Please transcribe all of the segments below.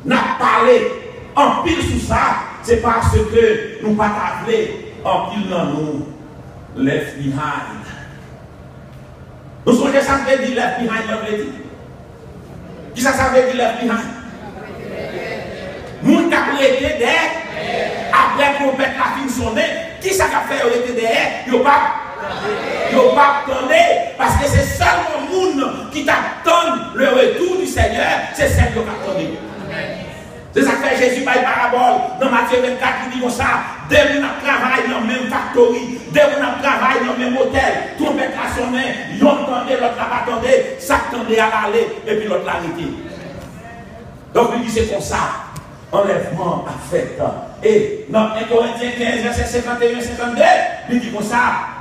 n'a parlé en pile sous ça, c'est parce que nous pas appelé en pile dans nous left behind. Nous sommes ça veut dire left behind dans le dit. Qui ça veut dire left behind? Moun ka prêté derrière après qu'on pète la fin sonner, qui ça a fait arrêter derrière? Yo pas attendre parce que c'est seulement moun qui t'attend le retour du Seigneur, c'est celle qui attend. C'est ça que fait Jésus par parabole dans Matthieu 24 qui dit comme ça, dès que nous travaillons dans la même factory, dès que nous travaillons dans le même hôtel, trompette la sonner, yon entendait, l'autre la attendait, ça attendait à l'aller et puis l'autre l'arrêter. Donc il dit c'est comme ça. Enlèvement a fait. Et dans 1 Corinthiens 15, verset 51-52, il dit comme ça,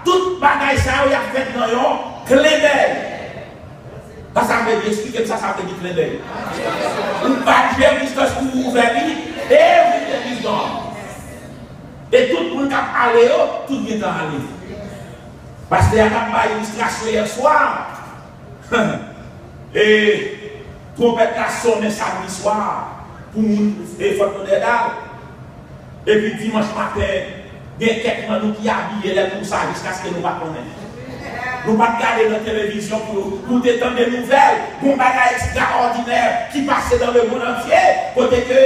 toute bagaille ça a fait dans un clin d'œil. Ça veut dire, expliquez ça, ça veut dire clin d'œil. Vous partez Christos pour vous ouvrir et vous êtes wisdom. Et tout le monde qui a parlé, tout le monde a allé. Parce qu'il y a pas d'illustration hier soir. Et trompette la sonne samedi soir. Pour nous faire des dalles. Et puis dimanche matin, il y a quelqu'un qui a habillé les pour ça jusqu'à ce que nous ne connaissions. Nous ne pas regarder la télévision pour détendre des nouvelles, pour un bagage extraordinaire qui passait dans le monde entier, côté que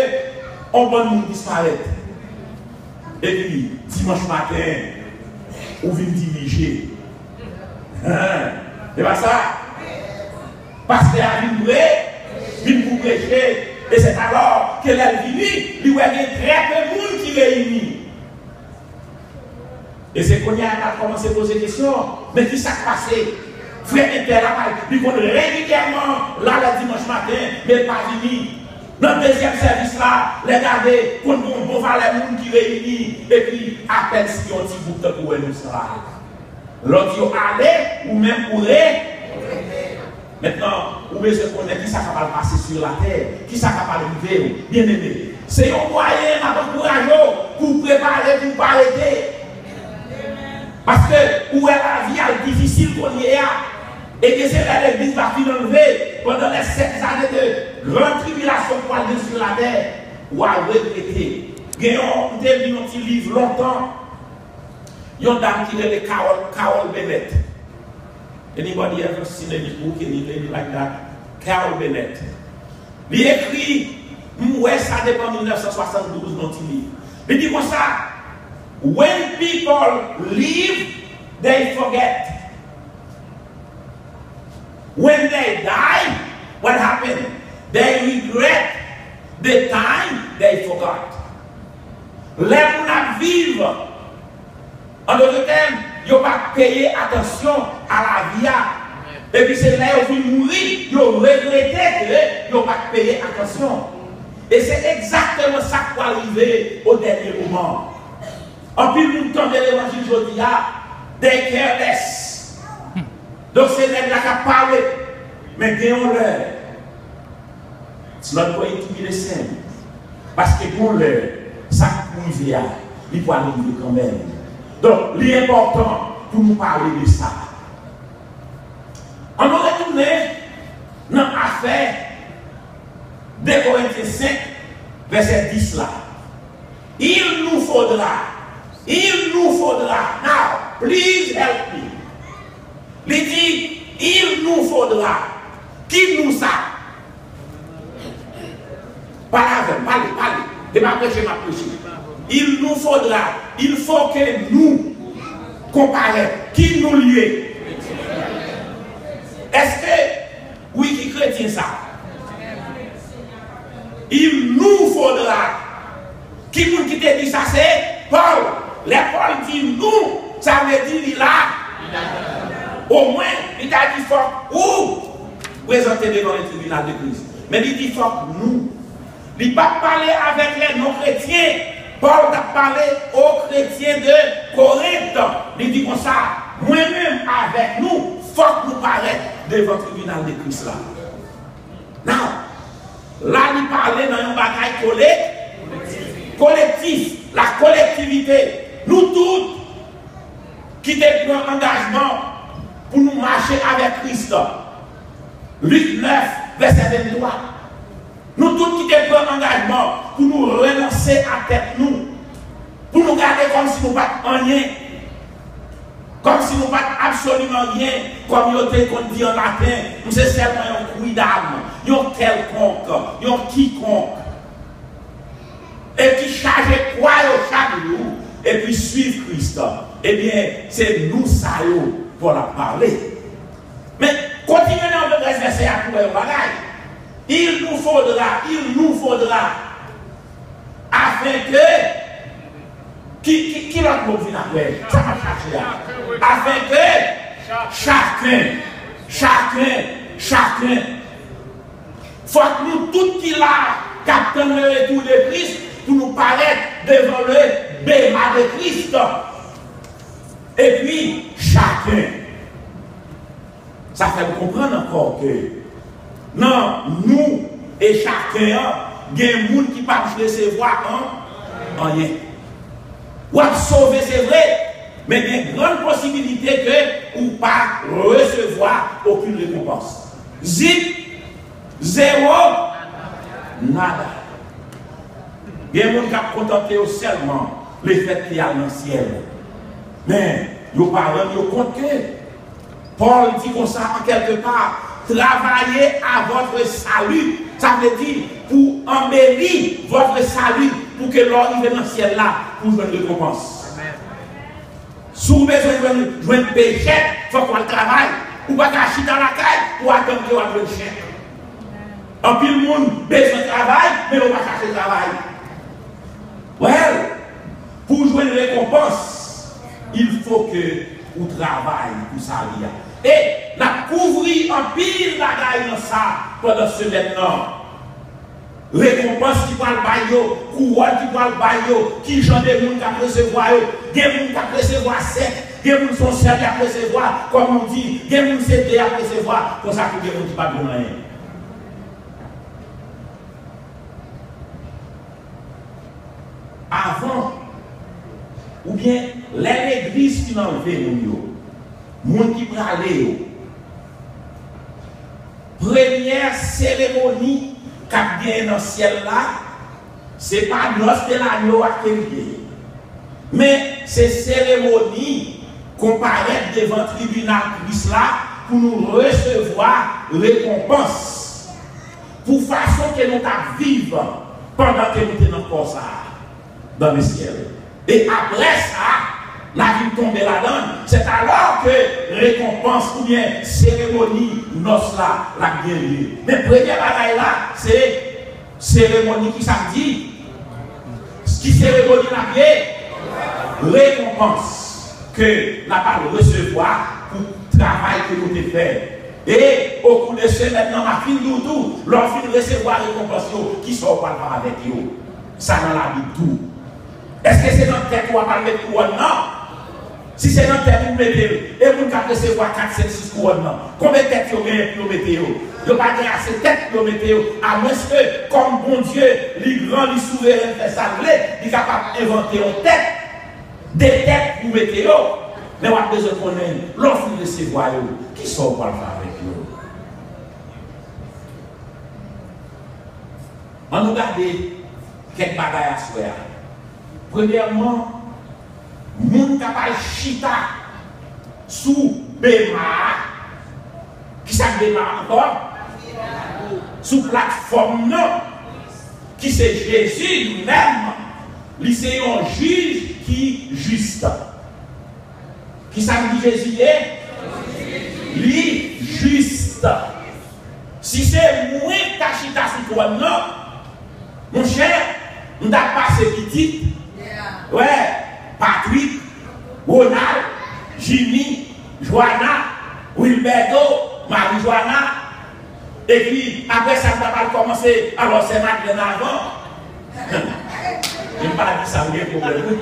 on va nous disparaître. Et puis, dimanche matin, on vient diriger. C'est pas ça? Parce qu'il a venu pour prêcher. Et c'est alors que l'elle vit, il y a très peu de monde qui réunit. Et c'est qu'on a commencé à poser des questions. Mais qui s'est passé? Frère Interlamal, il faut régulièrement là le dimanche matin, mais pas venu. Dans le deuxième service là, les garder pour nous voir les gens qui réunissent. Et puis, appelle si on dit pour te courir nous ça. L'autre dit aller ou même courir. Maintenant, vous pouvez se connaître qui ça va passer sur la terre, qui ça va arriver, bien aimé. C'est un moyen d'encourager pour préparer, pour ne pas arrêter. Parce que où est la vie difficile qu'on y a, et que c'est là l'église va enlever pendant les 7 années de grande tribulation pour aller sur la terre, ou à regretter. Gagnons un petit livre longtemps, il y a une dame qui est Carol Bennett. Anybody ever seen any book, any lady like that? Carol Bennett. Il écrit, ouais, ça dépend de 1972 dans le livre. Il dit comme ça, when people live, they forget. When they die, what happened? They regret the time they forgot. Les gens vivent. En d'autres termes, ils n'ont pas payé attention à la vie. Et puis c'est là où ils mourir, ils ont regretté qu'ils n'ont pas payé attention. Et c'est exactement ça qui va arriver au dernier moment. En plus, nous temps de l'évangile aujourd'hui, des careless. Donc c'est là qui a parlé. Mais gagnons-leur. C'est not going to be the same. Parce que pour leur, ça qui arrive, il faut arriver quand même. Donc, l'important pour nous parler de ça. On va retourner dans l'affaire de Corinthiens 5, verset 10 là. Il nous faudra, now, please help me. Il dit, il nous faudra, qui nous ça? Parlez, de ma prêcher. Il nous faudra, il faut que nous comparions, qui nous lie. Est-ce que, oui, qui chrétien ça? Il nous faudra, qui nous qui te dit ça, c'est Paul. Les Paul dit nous, ça veut dire il a. Au moins, il a dit faut ou présenter devant le tribunal de Christ. Mais il dit faut nous. Il n'a pas parlé avec les non-chrétiens. Paul a parlé aux chrétiens de Corinthe. Il dit comme ça, moi-même avec nous, il faut que nous paraître devant le tribunal de Christ là. Now, là, il parlait dans un bagage collectif, la collectivité. Nous tous qui avons un engagement pour nous marcher avec Christ. Luc 9, verset 23. Nous tous qui avons un un engagement pour nous renoncer à tête nous. Pour nous garder comme si nous pas rien. Comme si nous pas absolument rien. Comme nous avons dit en latin, nous c'est seulement un bruit d'âme, un quelconque, un quiconque. Et qui charge quoi chaque jour, et puis suivre Christ. Eh bien, c'est nous ça pour la parler. Mais continuez dans le verset à trouver le bagage. Il nous faudra, afin que, qui l'autre mot vient après? Ça m'a cherché là. Afin que chacun, faut que nous tous qui là, captons le retour de Christ, pour nous paraître devant le bêma de Christ. Et puis, chacun. Ça fait comprendre encore que, non, nous et chacun, il y a des gens qui ne peuvent pas recevoir rien. Ou à sauver, c'est vrai, mais il y a une grande possibilité que ou pas recevoir aucune récompense. Zip, zéro, nada. Il y a des gens qui ont contenté seulement le fait qu'il y a dans le ciel. Mais, ils parlent, ils comptent que Paul dit comme ça en quelque part, travaillez à votre salut. Ça veut dire pour embellir votre salut, pour que l'on arrive dans le ciel là, pour jouer une récompense. Si vous avez besoin de jouer un péché, il faut qu'on travaille. Ou pas cacher dans la caille, ou attendre que vous avez le chèque. En plus, le monde a besoin de travail, mais on va chercher le travail. Well, pour jouer une récompense, il faut que vous travaillez pour ça. Et la couvrir en pile la gaille dans ça pendant ce maintenant. Récompense qui va le bailler, couronne qui va le bailler, qui j'en ai moun qui recevoir, des moun qui recevoir sec, des moun sont seuls qui recevoir, comme on dit, des moun c'est à recevoir, pour ça que des moun qui pas de rien. Avant, ou bien l'église qui n'a enlevé nous, moun qui pralé, première cérémonie qu'a bien dans le ciel là, c'est pas l'os de l'agneau à quelqu'un. Mais c'est cérémonie qu'on paraît devant le tribunal Christ là pour nous recevoir récompense. Pour façon que nous vivons pendant que nous sommes encore ça dans le ciel. Et après ça, la vie tombe là-dedans, c'est alors que récompense ou bien cérémonie, noce là, la guerre. Mais première bagaille là, c'est cérémonie qui samedi, qui cérémonie la guerre, récompense que la parole recevoir pour le travail que nous avons fait. Et au cours de ce maintenant, ma fille doudou, leur fin de recevoir récompense qui sont pas avec eux. Ça dans la vie tout. Est-ce que c'est dans la tête qu'on va parler de couronne? Non. Si c'est dans la tête, vous mettez, et vous pouvez recevoir 4, 7, 6 couronnes. Combien de têtes vous avez pour mettre? Vous n'avez pas assez de têtes pour mettre, à moins que, comme bon Dieu, les grands, les souverains, fait ça, il est capable d'inventer une tête, des têtes pour mettre. Mais on a besoin de connaître l'offre de recevoir, qui sont pour le faire avec nous. On nous regarde quelques bagages à soi. Premièrement, moun kapal chita sous Bema, qui ça Bema encore? Sous plateforme non, qui c'est Jésus lui-même, lui c'est un juge qui juste. Qui ça dit Jésus est? Lui juste. Si c'est moins ta chita sous toi non, mon cher, nous avons passé petit. Ouais, Patrick, Ronald, Jimmy, Joanna, Wilberto, Marie-Joanna. Et puis, après ça, nous avons commencé. Alors, c'est Madeleine avant. Je ne vais pas dire ça, il y a un problème.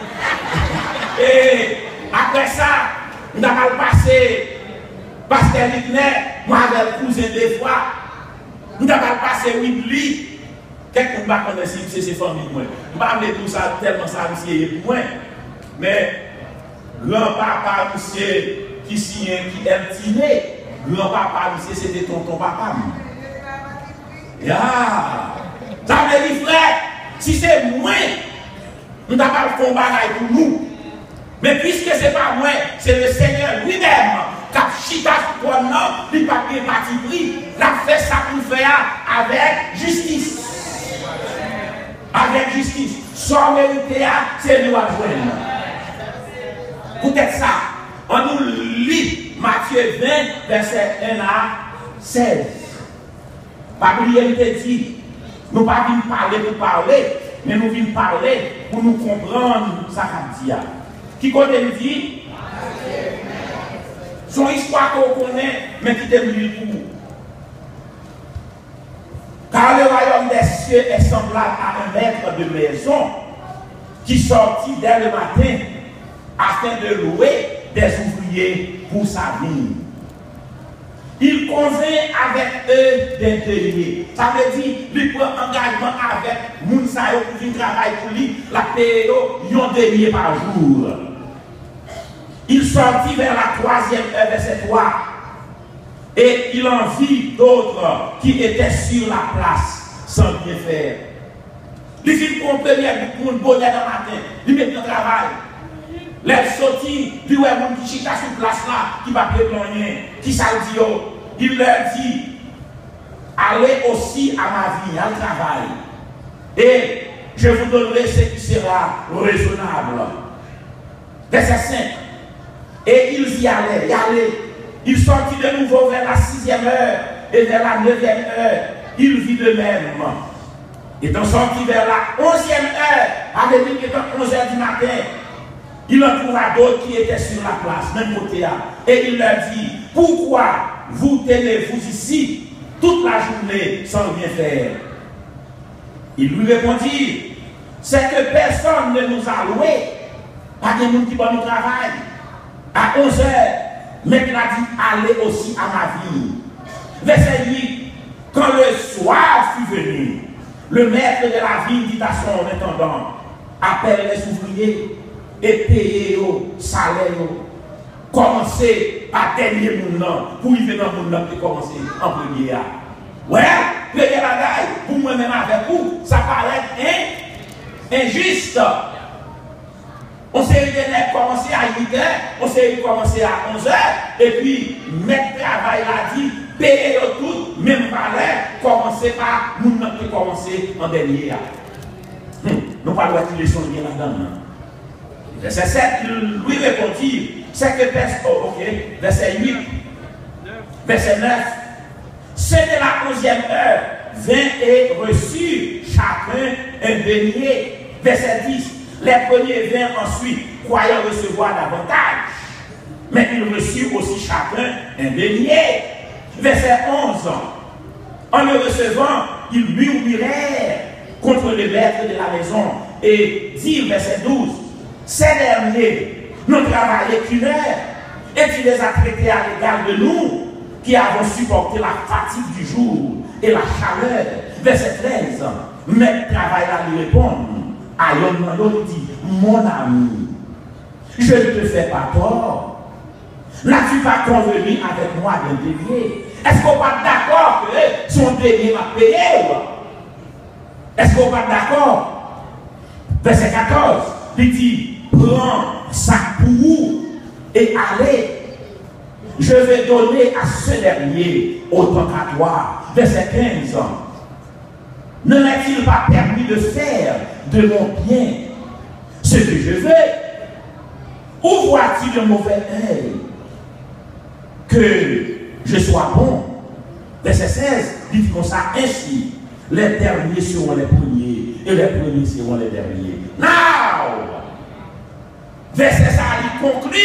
Et après ça, nous avons passé Pasteur Ligner, moi avec le cousin des fois. Nous avons passé Whitley. Quelqu'un ne va pas connaître si c'est ses familles. Je ne vais pas dire tout ça tellement ça c'est pour moi. Mais grand-papa, monsieur, qui est tiné, grand-papa, monsieur, c'était tonton papa. Ya! Ça veut dire frère, si c'est moi, nous n'avons pas fait un bagage pour nous. Mais puisque ce n'est pas moi, c'est le Seigneur lui-même qui a chita pour nous, il n'a pas parti pris, il a fait ça pour faire avec justice. Avec justice. Sans mériter, c'est nous à joindre. Peut-être ça. On nous lit Matthieu 20, verset 1 à 16. La Bible dit, nous ne venons pas parler pour parler, mais nous venons parler pour nous comprendre ce qu'il dit. Qui côté nous dit? Son histoire qu'on connaît, mais qui est venu pour nous. Car le royaume des cieux est semblable à un maître de maison qui sortit dès le matin afin de louer des ouvriers pour sa vie. Il convient avec eux des deniers. Ça veut dire qu'il prend engagement avec Mounsayo pour venir travailler pour lui, la paye un denier par jour. Il sortit vers la 3e heure, verset 3. Et il en vit d'autres qui étaient sur la place sans rien faire. Il fit pour un bonheur dans la matin, il met le travail. Les sortis, puis ouais, mon qui chita sur place là, qui va rien, qui ça dit, il leur dit, allez aussi à ma vie, à le travail. Et je vous donnerai ce qui sera raisonnable. Verset 5. Et ils y allaient, Il sortit de nouveau vers la 6e heure et vers la 9e heure. Il vit de même. Étant sorti vers la 11e heure, avec lui qui était 11h du matin, il en trouva d'autres qui étaient sur la place, même côté là. Et il leur dit, pourquoi vous tenez-vous ici toute la journée sans rien faire? Il lui répondit, c'est que personne ne nous a loués, pas de monde qui va nous travailler. À 11h, mais il a dit, allez aussi à ma vie. Verset 8, quand le soir fut venu, le maître de la ville dit à son intendant, appelle les ouvriers et payez au salaire. Commencez par dernier monde pour y venir dans le monde qui commence en premier. Ouais, payer la gaille pour moi-même avec vous, ça paraît injuste. On s'est commencé à 8h, on s'est commencé à 11h, et puis, mettre travail l'a dit, payer le tout, même valeur, commencer par nous qui commencer en dernier. Nous ne pouvons pas dire les choses bien là-dedans. Verset 7, il lui répondit, c'est que personne. Oh, ok, verset 8, verset 9, c'est de la 11e heure, vint et reçut chacun un denier. Verset 10. Les premiers vinrent ensuite, croyant recevoir davantage. Mais ils reçurent aussi chacun un denier. Verset 11. En le recevant, ils murmurèrent contre le maître de la maison et dirent, verset 12, ces derniers n'ont travaillé qu'une heure et tu les as traités à l'égard de nous qui avons supporté la fatigue du jour et la chaleur. Verset 13. Maître travail à lui répondre. Ayon dit, mon ami, je ne te fais pas tort. N'as-tu pas convenu avec moi d'un denier? Est-ce qu'on va d'accord que son denier m'a payé? Est-ce qu'on va d'accord? Verset 14, il dit, prends ça pour vous et allez. Je vais donner à ce dernier autant qu'à toi. Verset 15. Ne m'est-il pas permis de faire de mon bien ce que je veux? Où vois-tu de mauvais œil que je sois bon? Verset 16 dit comme ça, ainsi les derniers seront les premiers et les premiers seront les derniers. Now, verset ça, il conclut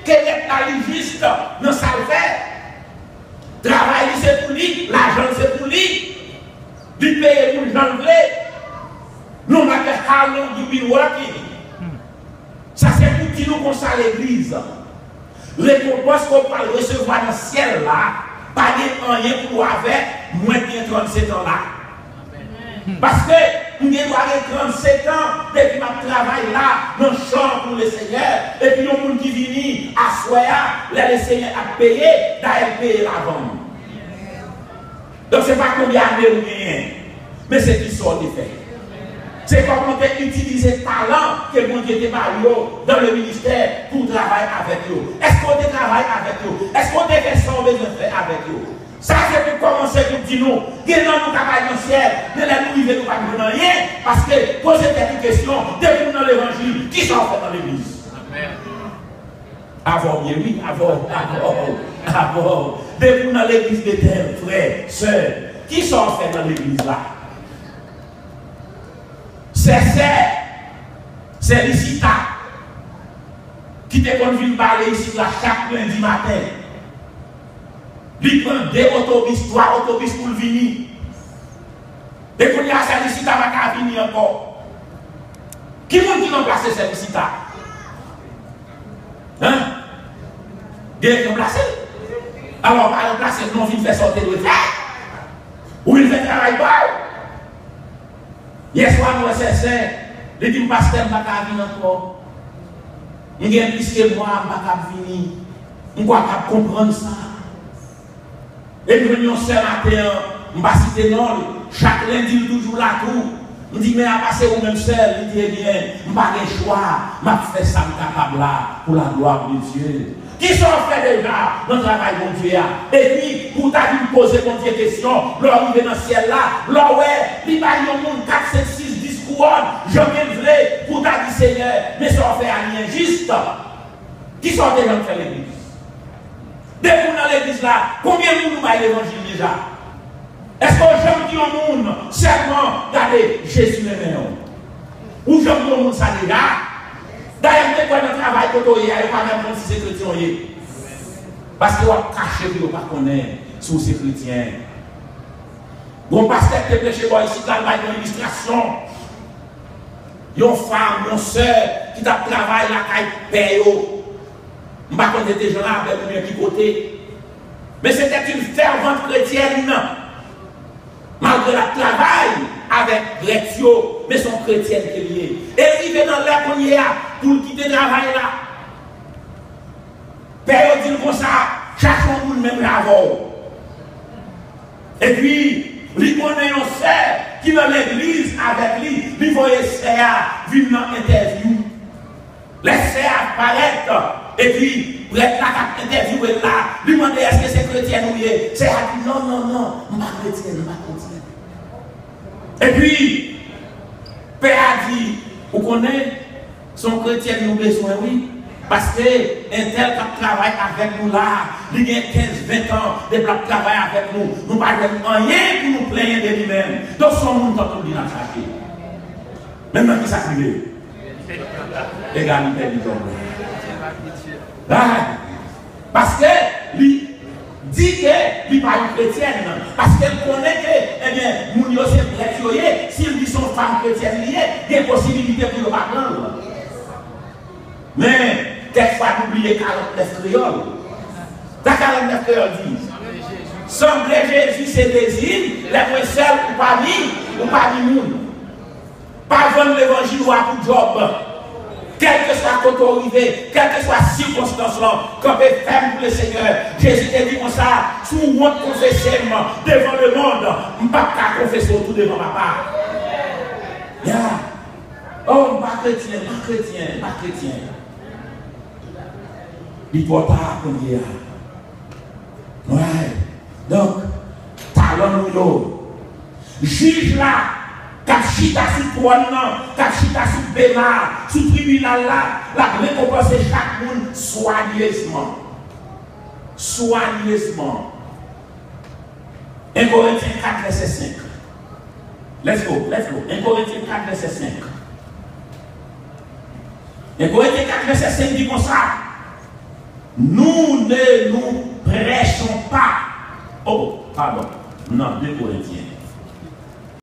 que les juste dans sa vie, travail c'est pour lui, l'argent c'est pour lui. Du pays pour l'anglais, nous avons fait how long you been working. Ça c'est pour qui nous consacre à l'église. Récompense qu'on va recevoir dans le ciel là, pas de rien pour avec moins de 37 ans là. Parce que nous avons 37 ans depuis que je travaille là, dans le champ pour le Seigneur, et puis nous avons qui viennent à Soya, le Seigneur a payé, d'ailleurs payer la vente. Donc ce n'est pas combien de rien, mais c'est qui sort des faits. C'est comment tu utilises le talent que vous avez dans le ministère pour travailler avec eux. Est-ce qu'on travaille avec eux? Est-ce qu'on fait ça besoin de faire avec eux? Ça, c'est pour commencer pour dire nous, que nous travaillons dans le ciel, mais là, nous ne pas nous rien, parce que poser cette question, depuis dans l'évangile, qui sont fait dans l'église? Amen. Avant, bien oui, avant. Depuis dans l'église de terre, frères, sœurs, qui sont fait dans l'église là? C'est Licita qui te conduit à parler ici là chaque lundi matin. Il prend 2 autobus, 3 autobus pour venir. Et qu'on y a cette Licita va venir encore. Qui monde qui remplace cette Licita? Hein? Bien remplacé. Alors, pas remplacer, non, il fait sortir de terre. Ou il fait travail pas. Hier soir, nous sommes les dit pasteur, je ne vais pas venir encore. Il y a plus que moi, je ne vais pas venir. Je ne vais pas comprendre ça. Et nous venons ce matin, je ne vais pas citer non. Chaque lundi, toujours là tout. Je dis, mais à passer au même seul, il dit, eh bien, je n'ai pas de choix. Je vais faire ça capable là pour la gloire de Dieu. Qui sont fait déjà dans le travail de Dieu? Et puis, pour t'aller poser mon Dieu question, l'arrivée dans le ciel là, là ouais, il va y avoir 4, 7, 6 discours, je viens vrai pour t'aller Seigneur, mais ça fait un lien juste. Qui sont déjà dans l'église? Depuis dans l'église là, combien de nous va l'évangile déjà? Est-ce que j'aime dire au monde, seulement, regardez, Jésus le meilleur? Ou j'aime dire au monde ça déjà? D'ailleurs, je ne sais pas travail que tu as, pas même si c'est chrétien. Parce que tu as caché que tu ne connais pas sur ces chrétiens. Bon, pasteur qui est prêché ici, dans l'administration, il y a une femme, une soeur qui travaille la caille paye. Je ne sais pas si des gens là avec qui côté. Mais c'était une fervente chrétienne. Malgré le travail avec Rectio, mais son chrétien qui est lié. Et il vient dans l'air qu'on y a pour quitter le travail là. Père dit comme ça, chacun pour le même travail. Et puis, il connaît un frère qui dans l'église avec lui, il voit les frères venir dans l'interview. Les frères apparaissent. Et puis, pour être là, l'interview est là, lui demande est-ce que c'est chrétien ou bien. C'est à dire non, non, non, je ne suis pas chrétien, je ne suis pas chrétien. Et puis, Père a dit, vous connaissez, son chrétien nous besoin, oui. Parce que un tel qui travaille avec nous là, il y a 15, 20 ans, de travailler avec nous, nous ne parlons rien pour nous plaindre de lui-même. Donc, son monde a tout dit dans le chapitre. Maintenant, qui s'appelle égalité du genre. Parce que lui dit que lui pas une chrétienne. Parce qu'elle connaît que, eh bien, Mounio c'est chrétien. S'il dit son femme chrétienne, il y a une possibilité pour le pas prendre. Mais, quelquefois, n'oubliez 49 créoles. La 49 créoles dit semblez Jésus se désigne, les moins seuls ou pas ni monde. Pas vendre l'évangile ou à tout job. Quel que soit l'autorité, quelle que soit la circonstance, quand tu ferme pour le Seigneur, Jésus te dit comme ça, sous honte confesser devant le monde, je ne peux pas confesser tout devant ma part. Yeah. Oh, pas chrétien, pas chrétien, pas chrétien. Il faut pas comme il y a. Ouais. Donc, talon nous. Juge là. Kachita sous trône, kachita sous bénard, sous tribunal là, la récompense chaque monde soigneusement. Soigneusement. 1 Corinthiens 4, verset 5. Let's go, let's go. 1 Corinthiens 4, verset 5. 1 Corinthiens 4, verset 5 dit comme ça. Nous ne nous prêchons pas. Oh, pardon. Non, 2 Corinthiens.